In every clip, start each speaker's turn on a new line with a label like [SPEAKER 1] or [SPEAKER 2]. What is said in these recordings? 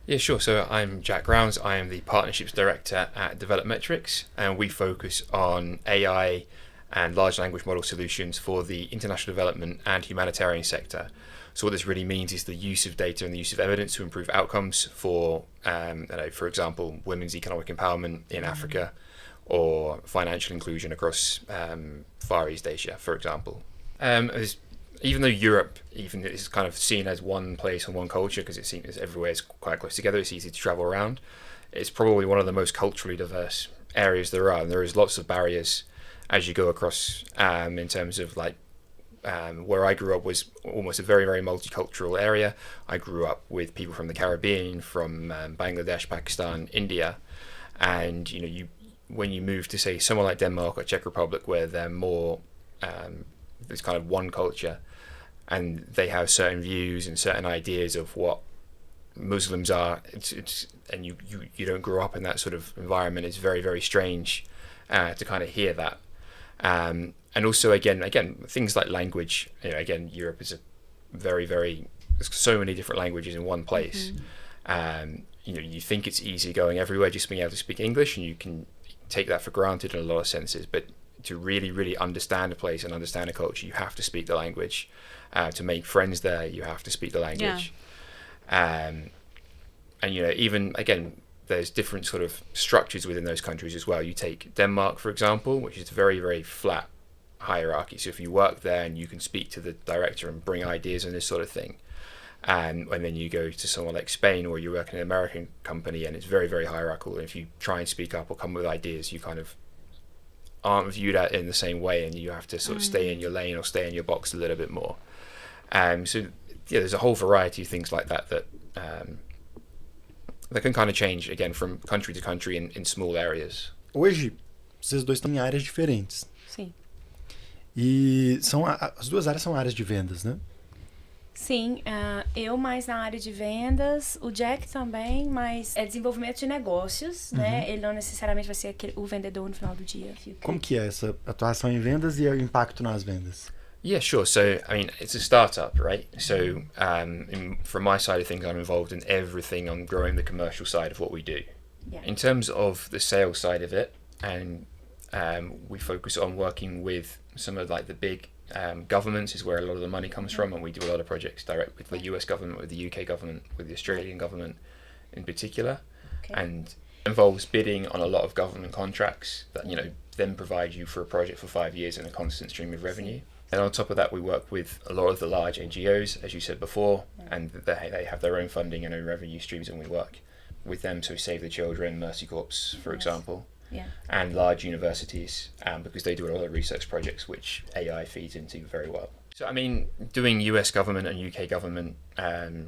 [SPEAKER 1] Yeah, sure. So I'm Jack Grounds. I am the Partnerships Director at Developmetrics, and we focus on AI and large language model solutions for the international development and humanitarian sector. So what this really means is the use of data and the use of evidence to improve outcomes for, for example, women's economic empowerment in Africa, or financial inclusion across Far East Asia, for example. Even though Europe even is kind of seen as one place and one culture, because it's seen as everywhere is quite close together, it's easy to travel around, it's probably one of the most culturally diverse areas there are, and there is lots of barriers as you go across, in terms of where I grew up was almost a very, very multicultural area. I grew up with people from the Caribbean, from Bangladesh, Pakistan, India, and when you move to say somewhere like Denmark or Czech Republic, where they're more there's kind of one culture, and they have certain views and certain ideas of what Muslims are. And you don't grow up in that sort of environment. It's very, very strange to kind of hear that. And also again things like language. Again, Europe is a very, very, there's so many different languages in one place. You think it's easy going everywhere, just being able to speak English, and you can take that for granted in a lot of senses. But to really, really understand a place and understand a culture, you have to speak the language. To make friends there, you have to speak the language. And even again, there's different sort of structures within those countries as well. You take Denmark, for example, which is a very, very flat hierarchy. So if you work there and you can speak to the director and bring ideas and this sort of thing, and then you go to somewhere like Spain, or you work in an American company, and it's very, very hierarchical. And if you try and speak up or come with ideas, you kind of aren't viewed at in the same way, and you have to sort of stay in your lane or stay in your box a little bit more. There's a whole variety of things like that can kind of change again from country to country in small areas.
[SPEAKER 2] Hoje, vocês dois estão em áreas diferentes.
[SPEAKER 3] Sim.
[SPEAKER 2] E as duas áreas são áreas de vendas, né?
[SPEAKER 3] Sim, eu mais na área de vendas, o Jack também, mas é desenvolvimento de negócios, né? Ele não necessariamente vai ser o vendedor no final do dia.
[SPEAKER 2] Como que é essa atuação em vendas e o impacto nas vendas?
[SPEAKER 1] Yeah, sure. So, it's a startup, right? So, from my side of things, I'm involved in everything on growing the commercial side of what we do.
[SPEAKER 3] Yeah.
[SPEAKER 1] In terms of the sales side of it, and we focus on working with some of the big governments is where a lot of the money comes from, and we do a lot of projects direct with the US government, with the UK government, with the Australian government in particular, and involves bidding on a lot of government contracts that then provide you for a project for 5 years and a constant stream of revenue. And on top of that, we work with a lot of the large NGOs, as you said before, and they have their own funding and own revenue streams, and we work with them. So Save the Children, Mercy Corps, for example.
[SPEAKER 3] Yeah.
[SPEAKER 1] And large universities, because they do a lot of research projects which AI feeds into very well. So doing US government and UK government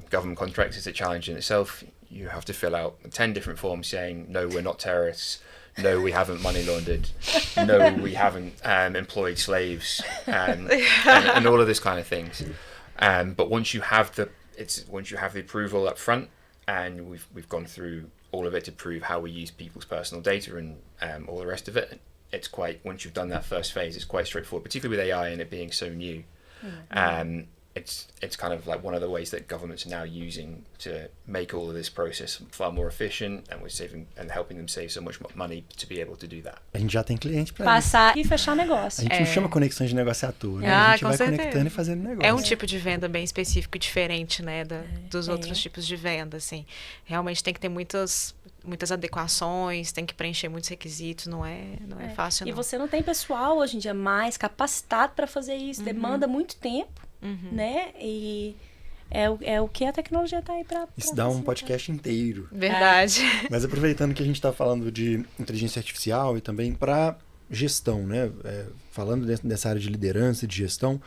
[SPEAKER 1] government contracts is a challenge in itself. You have to fill out 10 different forms saying, no, we're not terrorists, no, we haven't money laundered, no, we haven't employed slaves, and all of this kind of things. But once you have the approval up front, and we've gone through all of it to prove how we use people's personal data and all the rest of it, once you've done that first phase, it's quite straightforward, particularly with AI and it being so new. It's kind of like one of the ways that governments are now using to make all of this process far more efficient, and we're saving and helping them save so much money to be able to do that.
[SPEAKER 2] A gente já tem cliente para
[SPEAKER 3] passar e fechar negócio.
[SPEAKER 2] A gente não chama conexões de negócio à toa, né? A gente vai conectando e fazendo negócio.
[SPEAKER 4] É um tipo de venda bem específico e diferente, né, dos outros tipos de venda, assim. Realmente tem que ter muitas adequações, tem que preencher muitos requisitos, não é fácil, não.
[SPEAKER 3] E você não tem pessoal hoje em dia mais capacitado para fazer isso, demanda muito tempo, né? E é o que a tecnologia está aí para
[SPEAKER 2] isso dá um podcast inteiro.
[SPEAKER 4] Verdade.
[SPEAKER 2] Mas aproveitando que a gente está falando de inteligência artificial e também para gestão, né? Falando dessa área de liderança e de gestão,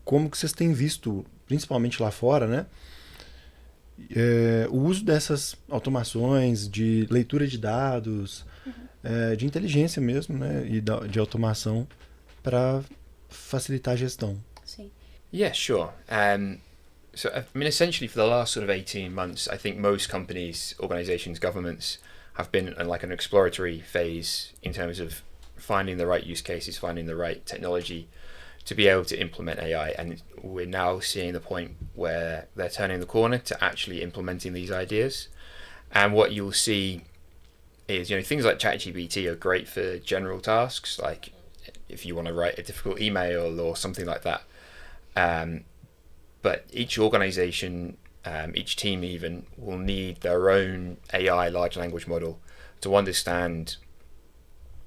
[SPEAKER 2] como que vocês têm visto, principalmente lá fora, né? O uso dessas automações de leitura de dados, de inteligência mesmo, né, e de automação para facilitar a gestão.
[SPEAKER 3] Sim.
[SPEAKER 1] Yeah, sure. So, essentially for the last sort of 18 months, I think most companies, organizations, governments have been in an exploratory phase in terms of finding the right use cases, finding the right technology to be able to implement AI. And we're now seeing the point where they're turning the corner to actually implementing these ideas. And what you'll see is, things like ChatGPT are great for general tasks, like if you want to write a difficult email or something like that. But each organization, each team even, will need their own AI large language model to understand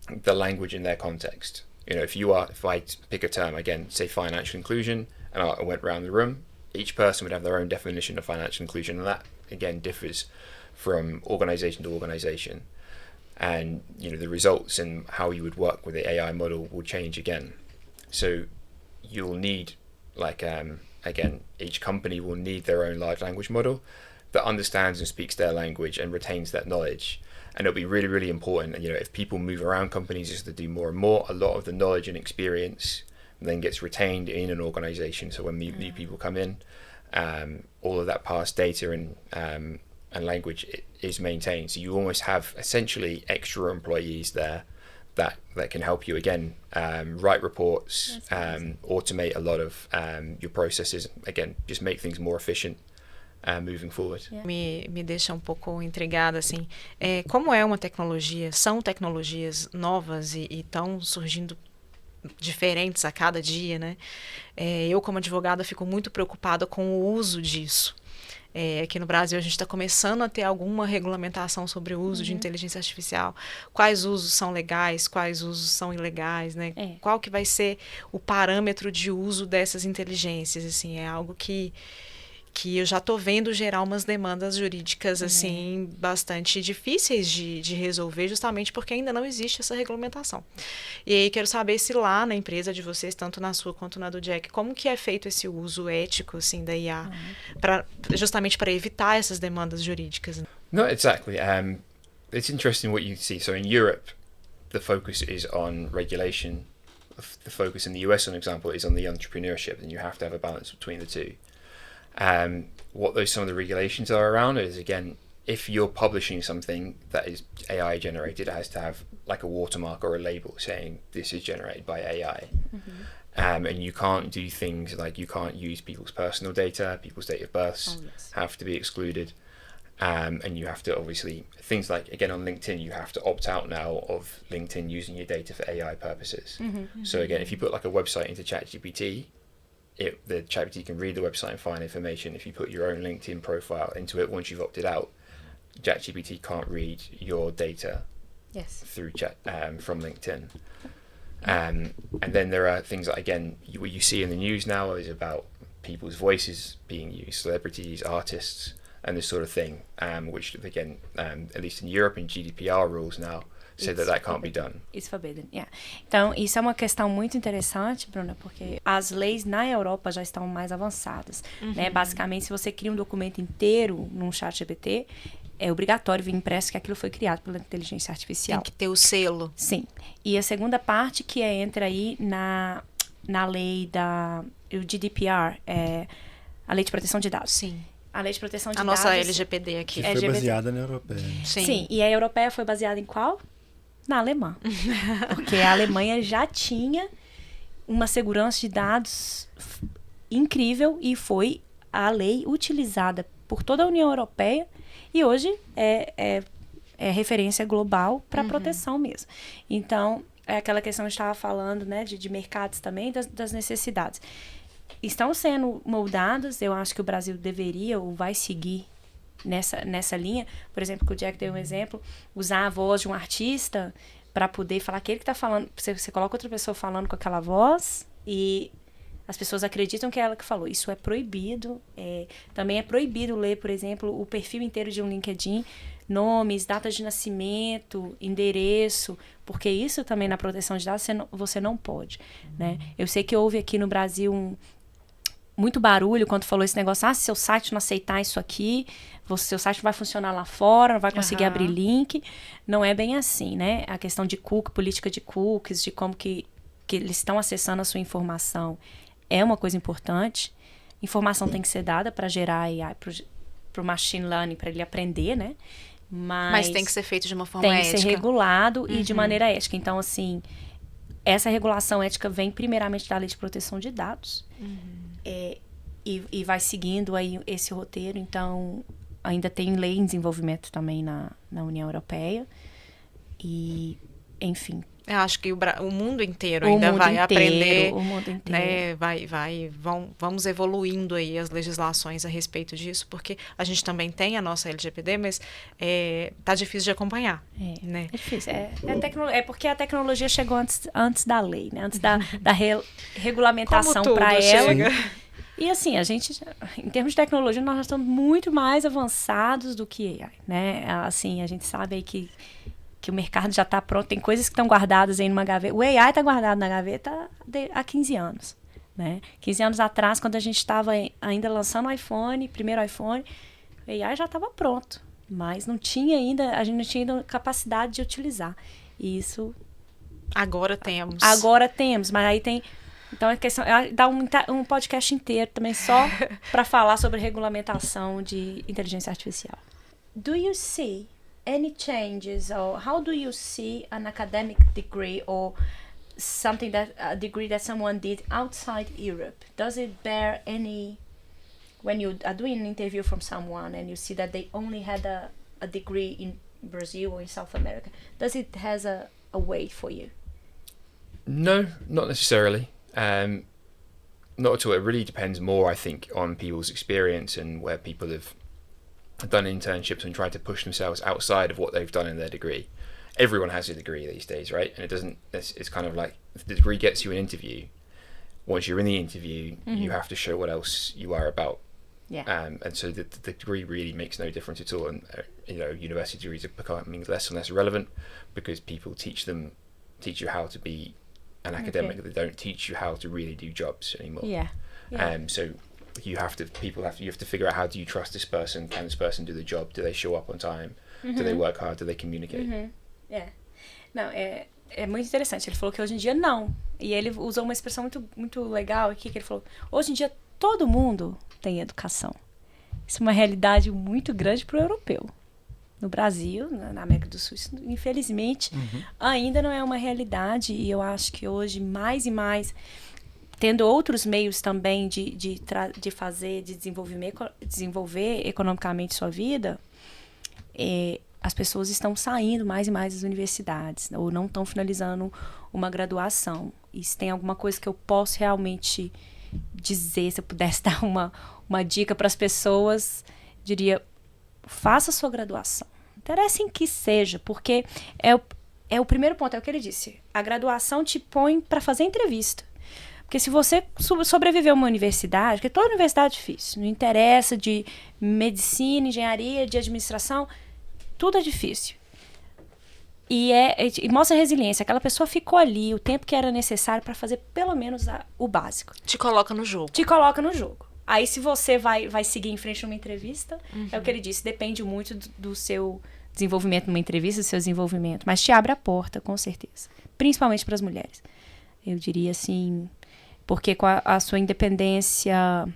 [SPEAKER 1] the language in their context. If I pick a term, again, say financial inclusion, and I went around the room, each person would have their own definition of financial inclusion, and that, again, differs from organization to organization. And, the results and how you would work with the AI model will change again. So you'll need, again, each company will need their own large language model that understands and speaks their language and retains that knowledge. And it'll be really, really important. If people move around companies just to do more and more, a lot of the knowledge and experience then gets retained in an organization. So when new people come in, all of that past data and language is maintained. So you almost have essentially extra employees there that can help you, again, write reports, automate a lot of your processes, again, just make things more efficient. Moving forward.
[SPEAKER 4] Me deixa um pouco intrigada, assim, como é uma tecnologia, são tecnologias novas e estão surgindo diferentes a cada dia, né? Eu, como advogada, fico muito preocupada com o uso disso. Aqui no Brasil a gente está começando a ter alguma regulamentação sobre o uso de inteligência artificial. Quais usos são legais, quais usos são ilegais, né? Qual que vai ser o parâmetro de uso dessas inteligências, assim, é algo que eu já estou vendo gerar umas demandas jurídicas assim bastante difíceis de resolver, justamente porque ainda não existe essa regulamentação. E aí quero saber se lá na empresa de vocês, tanto na sua quanto na do Jack, como que é feito esse uso ético assim da IA, justamente para evitar essas demandas jurídicas.
[SPEAKER 1] No, exactly. It's interesting what you see. So in Europe, the focus is on regulation. The focus in the US, for example, is on the entrepreneurship, and you have to have a balance between the two. What some of the regulations are around is, again, if you're publishing something that is AI generated, it has to have like a watermark or a label saying this is generated by AI. And you can't do things like you can't use people's personal data, people's date of births have to be excluded. And you have to, obviously, things like, again, on LinkedIn, you have to opt out now of LinkedIn using your data for AI purposes. So again, if you put like a website into ChatGPT, the ChatGPT can read the website and find information. If you put your own LinkedIn profile into it, once you've opted out, ChatGPT can't read your data through from LinkedIn. And then there are things that, again, what you see in the news now is about people's voices being used, celebrities, artists, and this sort of thing, which, again, at least in Europe, in GDPR rules now, say that can't be done.
[SPEAKER 3] It's forbidden, yeah. Então, isso é uma questão muito interessante, Bruna, porque as leis na Europa já estão mais avançadas. Né? Basicamente, se você cria um documento inteiro num ChatGPT, é obrigatório vir impresso que aquilo foi criado pela inteligência artificial.
[SPEAKER 4] Tem que ter o selo.
[SPEAKER 3] Sim. E a segunda parte que entra aí na lei o GDPR, a Lei de Proteção de Dados.
[SPEAKER 4] Sim.
[SPEAKER 3] A Lei de Proteção de
[SPEAKER 4] Dados... A nossa LGPD aqui.
[SPEAKER 2] Que foi baseada na europeia.
[SPEAKER 3] Sim. E a europeia foi baseada em qual? Na alemã. Porque a Alemanha já tinha uma segurança de dados incrível e foi a lei utilizada por toda a União Europeia e hoje é referência global para proteção mesmo. Então, é aquela questão que a gente estava falando, né, de mercados também, das necessidades. Estão sendo moldados, eu acho que o Brasil deveria ou vai seguir nessa linha. Por exemplo, que o Jack deu um exemplo, usar a voz de um artista para poder falar aquele que está falando. Você coloca outra pessoa falando com aquela voz e as pessoas acreditam que é ela que falou. Isso é proibido. Também é proibido ler, por exemplo, o perfil inteiro de um LinkedIn, nomes, datas de nascimento, endereço, porque isso também na proteção de dados você não pode. Né? Eu sei que houve aqui no Brasil muito barulho quando falou esse negócio, se seu site não aceitar isso aqui, seu site não vai funcionar lá fora, não vai conseguir abrir link. Não é bem assim, né? A questão de política de cookies, de como que eles estão acessando a sua informação é uma coisa importante. Informação tem que ser dada para gerar AI, para o machine learning, para ele aprender, né? Mas
[SPEAKER 4] tem que ser feito de uma forma ética.
[SPEAKER 3] Tem que ser regulado e de maneira ética. Então, assim, essa regulação ética vem primeiramente da Lei de Proteção de Dados. E vai seguindo aí esse roteiro. Então, ainda tem lei em desenvolvimento também na União Europeia. E, enfim.
[SPEAKER 4] Eu acho que o mundo inteiro ainda vai aprender.
[SPEAKER 3] O mundo inteiro.
[SPEAKER 4] Né, vamos evoluindo aí as legislações a respeito disso, porque a gente também tem a nossa LGPD, mas tá difícil de acompanhar. Né?
[SPEAKER 3] É difícil. É porque a tecnologia chegou antes da lei, né? Antes da regulamentação para ela. E assim, a gente, em termos de tecnologia, nós já estamos muito mais avançados do que AI, né? Assim, a gente sabe aí que o mercado já está pronto, tem coisas que estão guardadas aí numa gaveta. O AI está guardado na gaveta há 15 anos, né? 15 anos atrás, quando a gente estava ainda lançando o iPhone, primeiro iPhone, o AI já estava pronto, mas não tinha ainda, a gente não tinha ainda capacidade de utilizar. E isso...
[SPEAKER 4] Agora temos,
[SPEAKER 3] mas aí tem... Então, a questão dá um podcast inteiro também só para falar sobre regulamentação de inteligência artificial. Do you see any changes, or how do you see an academic degree or something a degree that someone did outside Europe? Does it bear any, when you are doing an interview from someone and you see that they only had a degree in Brazil or in South America, does it has a weight for you?
[SPEAKER 1] No, not necessarily. Not at all. It really depends more, I think, on people's experience and where people have done internships and tried to push themselves outside of what they've done in their degree. Everyone has a degree these days, right? And it's kind of like, if the degree gets you an interview, once you're in the interview, you have to show what else you are about.
[SPEAKER 3] Yeah.
[SPEAKER 1] And so the degree really makes no difference at all. And, university degrees are becoming less and less relevant because people teach you how to be an academic. They don't teach you how to really do jobs anymore.
[SPEAKER 3] Yeah.
[SPEAKER 1] So you have to figure out, how do you trust this person? Can this person do the job? Do they show up on time? Do they work hard? Do they communicate?
[SPEAKER 3] Não, é muito interessante. Ele falou que hoje em dia não. E ele usou uma expressão muito, muito legal aqui, que ele falou, hoje em dia todo mundo tem educação. Isso é uma realidade muito grande para o europeu. No Brasil, na América do Sul, isso, infelizmente, ainda não é uma realidade. E eu acho que hoje, mais e mais, tendo outros meios também de desenvolver economicamente sua vida, as pessoas estão saindo mais e mais das universidades, ou não estão finalizando uma graduação. E se tem alguma coisa que eu posso realmente dizer, se eu pudesse dar uma dica para as pessoas, diria, faça sua graduação. Interessa em que seja, porque é o primeiro ponto, é o que ele disse. A graduação te põe para fazer entrevista. Porque se você sobreviver a uma universidade, porque toda universidade é difícil, não interessa de medicina, engenharia, de administração, tudo é difícil. E mostra resiliência. Aquela pessoa ficou ali o tempo que era necessário para fazer pelo menos o básico.
[SPEAKER 4] Te coloca no jogo.
[SPEAKER 3] Aí, se você vai seguir em frente numa entrevista, é o que ele disse, depende muito do seu desenvolvimento numa entrevista, do seu desenvolvimento. Mas te abre a porta, com certeza. Principalmente para as mulheres. Eu diria assim, porque com a sua independência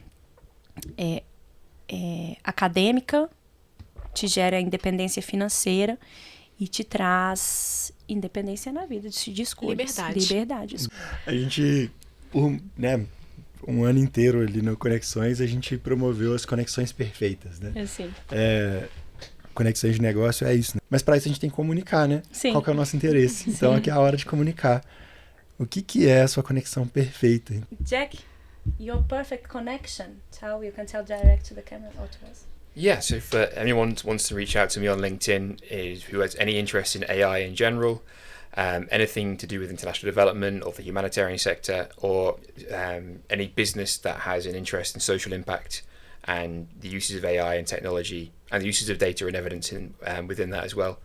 [SPEAKER 3] acadêmica, te gera independência financeira e te traz independência na vida, de escolhas. Liberdade.
[SPEAKER 2] A gente, um ano inteiro ali no Conexões, a gente promoveu as conexões perfeitas, né?
[SPEAKER 3] Sim.
[SPEAKER 2] Conexões de negócio é isso, né? Mas para isso a gente tem que comunicar, né?
[SPEAKER 3] Sim.
[SPEAKER 2] Qual que é o nosso interesse? Então aqui é a hora de comunicar. O que é a sua conexão perfeita?
[SPEAKER 3] Jack, your perfect connection. You can tell direct to the camera or to us.
[SPEAKER 1] Yeah, so if anyone wants to reach out to me on LinkedIn, who has any interest in AI in general, anything to do with international development or the humanitarian sector, or any business that has an interest in social impact and the uses of AI and technology and the uses of data and evidence within that as well,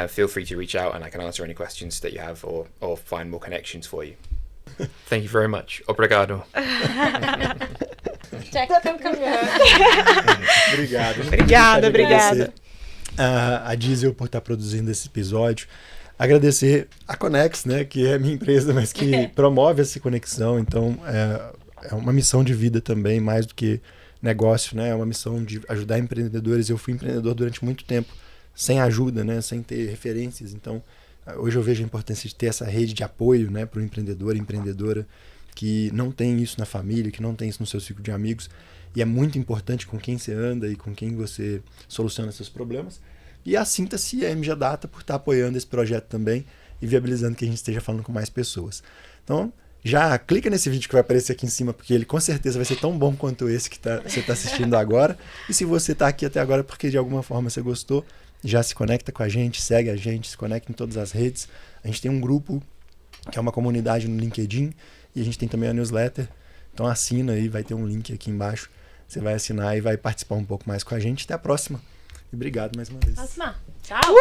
[SPEAKER 1] feel free to reach out and I can answer any questions that you have or find more connections for you. Thank you very much. Obrigado.
[SPEAKER 3] Jack,
[SPEAKER 4] Obrigada.
[SPEAKER 2] A Diesel por estar produzindo esse episódio. Agradecer a Conex, né, que é a minha empresa, mas que promove essa conexão. Então, é uma missão de vida também, mais do que negócio, né? É uma missão de ajudar empreendedores. Eu fui empreendedor durante muito tempo, sem ajuda, né, sem ter referências. Então, Hoje eu vejo a importância de ter essa rede de apoio, né, para o empreendedor e empreendedora que não tem isso na família, que não tem isso no seu ciclo de amigos. E é muito importante com quem você anda e com quem você soluciona seus problemas. E a Sinta-se e a MG Data por estar apoiando esse projeto também e viabilizando que a gente esteja falando com mais pessoas. Então, já clica nesse vídeo que vai aparecer aqui em cima, porque ele com certeza vai ser tão bom quanto esse que você está assistindo agora. E se você está aqui até agora porque de alguma forma você gostou, já se conecta com a gente, segue a gente, se conecta em todas as redes. A gente tem um grupo que é uma comunidade no LinkedIn e a gente tem também a newsletter. Então assina aí, vai ter um link aqui embaixo. Você vai assinar e vai participar um pouco mais com a gente. Até a próxima. E obrigado mais uma vez.
[SPEAKER 3] Próxima. Tchau.